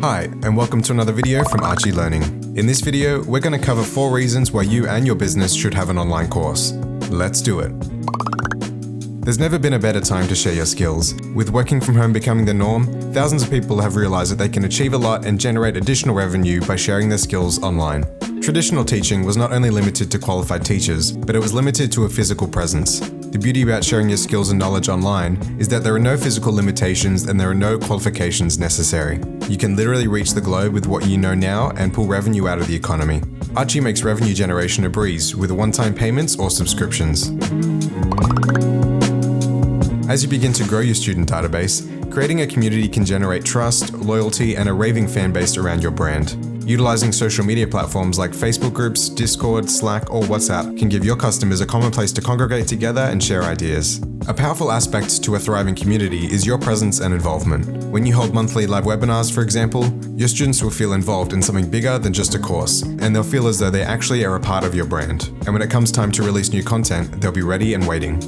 Hi, and welcome to another video from Archy Learning. In this video, we're going to cover 4 reasons why you and your business should have an online course. Let's do it. There's never been a better time to share your skills. With working from home becoming the norm, thousands of people have realized that they can achieve a lot and generate additional revenue by sharing their skills online. Traditional teaching was not only limited to qualified teachers, but it was limited to a physical presence. The beauty about sharing your skills and knowledge online is that there are no physical limitations and there are no qualifications necessary. You can literally reach the globe with what you know now and pull revenue out of the economy. Archy makes revenue generation a breeze with one-time payments or subscriptions. As you begin to grow your student database, creating a community can generate trust, loyalty, and a raving fan base around your brand. Utilizing social media platforms like Facebook groups, Discord, Slack, or WhatsApp can give your customers a common place to congregate together and share ideas. A powerful aspect to a thriving community is your presence and involvement. When you hold monthly live webinars, for example, your students will feel involved in something bigger than just a course, and they'll feel as though they actually are a part of your brand. And when it comes time to release new content, they'll be ready and waiting.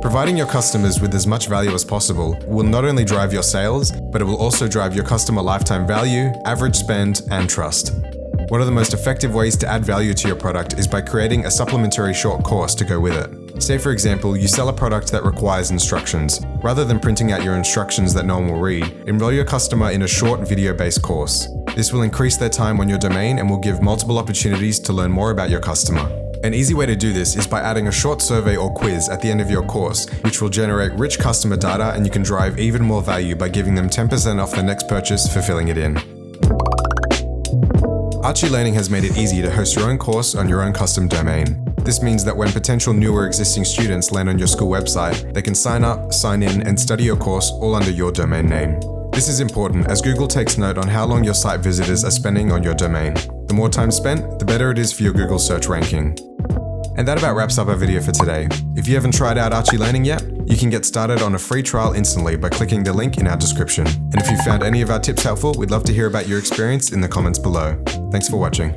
Providing your customers with as much value as possible will not only drive your sales, but it will also drive your customer lifetime value, average spend, and trust. One of the most effective ways to add value to your product is by creating a supplementary short course to go with it. Say for example, you sell a product that requires instructions. Rather than printing out your instructions that no one will read, enroll your customer in a short video-based course. This will increase their time on your domain and will give multiple opportunities to learn more about your customer. An easy way to do this is by adding a short survey or quiz at the end of your course, which will generate rich customer data, and you can drive even more value by giving them 10% off the next purchase for filling it in. Archy Learning has made it easy to host your own course on your own custom domain. This means that when potential new or existing students land on your school website, they can sign up, sign in, and study your course all under your domain name. This is important as Google takes note on how long your site visitors are spending on your domain. The more time spent, the better it is for your Google search ranking. And that about wraps up our video for today. If you haven't tried out Archy Learning yet, you can get started on a free trial instantly by clicking the link in our description. And if you found any of our tips helpful, we'd love to hear about your experience in the comments below. Thanks for watching.